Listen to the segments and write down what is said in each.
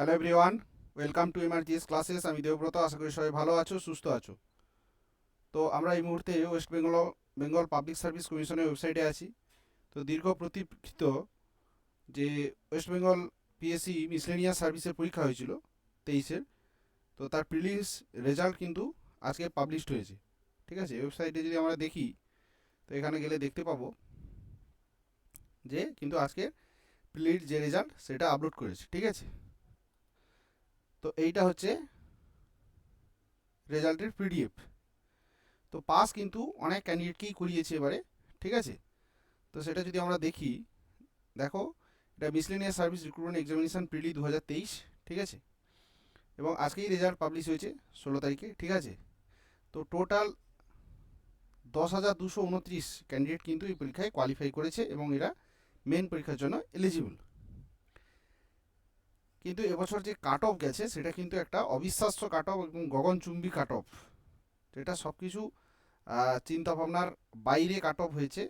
Hello everyone, welcome to MRGS classes. আমি দেবব্রত, আশা করি সবাই ভালো আছো, সুস্থ আছো। তো আমরা এই মুহূর্তে ওয়েস্ট বেঙ্গল পাবলিক সার্ভিস কমিশনের ওয়েবসাইটে আছি। তো দীর্ঘ প্রতীক্ষিত যে ওয়েস্ট বেঙ্গল পিএসসি মিসলেনিয়াস সার্ভিসের পরীক্ষা হয়েছিল 23-এর, তো তার প্রিলিমস রেজাল্ট কিন্তু আজকে পাবলিশড হয়েছে। ঠিক আছে, ওয়েবসাইটে যদি আমরা দেখি, তো এখানে গেলে দেখতে পাবো যে কিন্তু আজকে প্রিলির যে রেজাল্ট সেটা আপলোড করেছে। ঠিক আছে, তো এইটা হচ্ছে রেজাল্টের পিডিএফ। তো পাস কিন্তু অনেক ক্যান্ডিডেটকেই করিয়েছে এবারে। ঠিক আছে, তো সেটা যদি আমরা দেখি, দেখো এটা মিসলেনিয়াস সার্ভিস রিক্রুটমেন্ট এক্সামিনেশন প্রিলি 2023। ঠিক আছে, এবং আজকেই রেজাল্ট পাবলিশ হয়েছে 16 তারিখে। ঠিক আছে, তো টোটাল 10,229 ক্যান্ডিডেট কিন্তু এই পরীক্ষায় কোয়ালিফাই করেছে এবং এরা মেন পরীক্ষার জন্য এলিজিবল। কিন্তু এবছর যে কাট অফ গেছে সেটা কিন্তু একটা অবিশ্বাস্য কাট অফ এবং গগনচুম্বী কাট অফ, যেটা সব কিছু চিন্তাভাবনার বাইরে কাট অফ হয়েছে।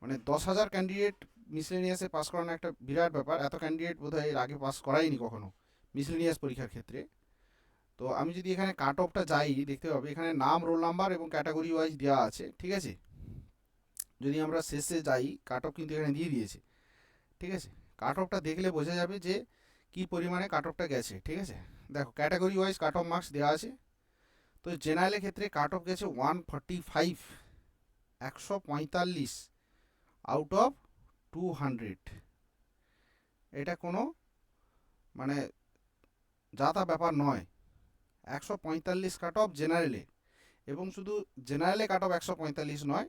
মানে 10,000 ক্যান্ডিডেট মিসলেনিয়াসে পাস করানো একটা বিরাট ব্যাপার। এত ক্যান্ডিডেট বোধহয় এর আগে পাস করায়নি কখনো মিসলেনিয়াস পরীক্ষার ক্ষেত্রে। তো আমি যদি এখানে কাট অফটা যাই, দেখতে পাবো এখানে নাম, রোল নাম্বার এবং ক্যাটাগরি ওয়াইজ দেওয়া আছে। ঠিক আছে, যদি আমরা শেষে যাই, কাট অফ কিন্তু এখানে দিয়ে দিয়েছে। ঠিক আছে, কাট অফটা দেখলে বোঝা যাবে যে কি পরিমাণে কাট অফটা গেছে। ঠিক আছে, দেখো category wise cut off marks দেওয়া আছে। তো জেনারেলের ক্ষেত্রে কাট অফ গেছে 145, 145 আউট অফ 200। এটা কোনো মানে যা তা ব্যাপার নয়। 145 কাট অফ জেনারেলে, এবং শুধু জেনারেলে কাট অফ 145 নয়,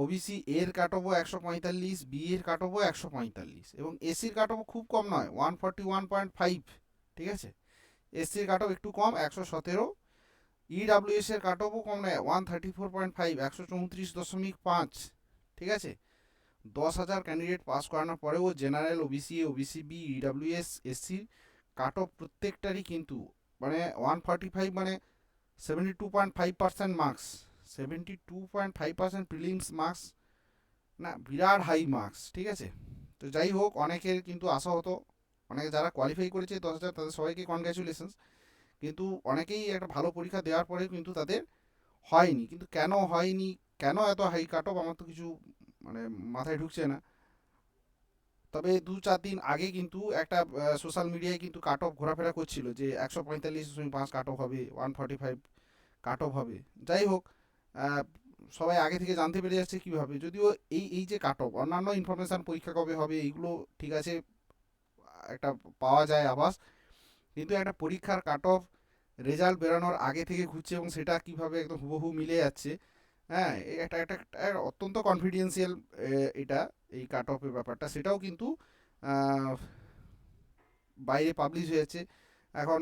ওবিসি এর কাট অফও 145, বি এর কাট অফও 145, এবং এসির কাট অফও খুব কম নয়, 141.5। ঠিক আছে, এসসির কাট অফ একটু কম, 117। ইডাব্লিউএস এর কাট অফও কম নয়, 134.5, 134.5। ঠিক আছে, 10,000 ক্যান্ডিডেট পাস করানোর পরেও general, OBC, OBC B, EWS, এসসির কাট অফ প্রত্যেকটারই কিন্তু মানে 145, মানে 72.5% মার্কস, 72.5% প্রিলিমস মার্কস, না বিরাট হাই মার্কস। ঠিক আছে, তো যাই হোক, অনেকের কিন্তু আশা হতো, অনেকে যারা কোয়ালিফাই করেছে 10,000, তাদের সবাইকে কনগ্র্যাচুলেশনস। কিন্তু অনেকেই একটা ভালো পরীক্ষা দেওয়ার পরে কিন্তু তাদের হয়নি। কিন্তু কেন হয়নি, কেন এত হাই কাট অফ, আমার তো কিছু মানে মাথায় ঢুকছে না। তবে 2-4 দিন আগে কিন্তু একটা সোশ্যাল মিডিয়ায় কিন্তু কাট অফ ঘোরাফেরা করছিল যে 145.5 কাট অফ হবে, 145 কাট অফ হবে। যাই হোক, আহ, সবাই আগে থেকে জানতে পেরে যাচ্ছে কীভাবে, যদিও এই এই যে কাট অফ, অন্যান্য ইনফরমেশান পরীক্ষা কবে হবে এইগুলো ঠিক আছে, একটা পাওয়া যায় আভাস। কিন্তু একটা পরীক্ষার কাট অফ রেজাল্ট বেরোনোর আগে থেকে ঘুরছে এবং সেটা কিভাবে একদম হুবহু মিলে যাচ্ছে। হ্যাঁ, এটা একটা একটা অত্যন্ত কনফিডেন্সিয়াল এটা, এই কাট অফের ব্যাপারটা, সেটাও কিন্তু আহ, বাইরে পাবলিশ হয়েছে। এখন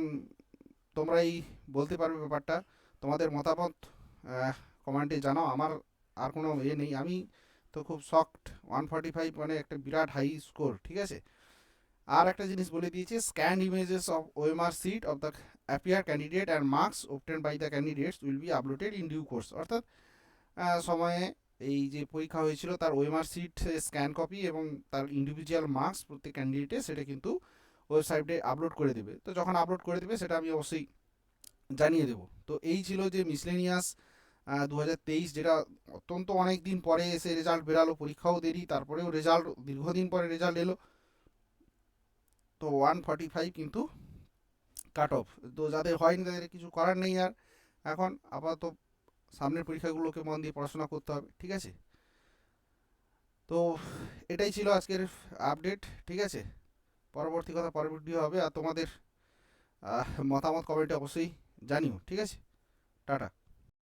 তোমরাই বলতে পারবে ব্যাপারটা, তোমাদের মতামত কমেন্টে জানাও। আমার আর কোনো নেই, আমি তো খুব শকড। 145 মানে একটা বিরাট হাই স্কোর। ঠিক আছে, আর একটা জিনিস বলে দিয়েছে, scan images of OMR sheet of the appear candidate and marks obtain by the candidates will be uploaded in due course. অর্থাৎ সময়ে এই যে পরীক্ষা হয়েছিল তার ওএমআর সিট স্ক্যান কপি এবং তার ইন্ডিভিজুয়াল মার্কস প্রত্যেক ক্যান্ডিডেটে, সেটা কিন্তু ওয়েবসাইটে আপলোড করে দেবে। তো যখন আপলোড করে দেবে সেটা আমি অবশ্যই জানিয়ে দেবো। তো এই ছিল যে মিসলেনিয়াস 2023, যেটা অত্যন্ত অনেক দিন পরে এসে রেজাল্ট বেরালো, পরীক্ষাও দেরি, তারপরেও রেজাল্ট দীর্ঘদিন পরে রেজাল্ট এলো। তো 145 কিন্তু কাট অফ। তো যাদের হয়নি তাদের কিছু করার নেই আর। এখন আপাতত সামনের পরীক্ষাগুলোকে মন দিয়ে পড়াশোনা করতে হবে। ঠিক আছে, তো এটাই ছিল আজকের আপডেট। ঠিক আছে, পরবর্তী কথা পরবর্তী হবে, আর তোমাদের মতামত কমেন্টে অবশ্যই জানিও। ঠিক আছে, টাটা।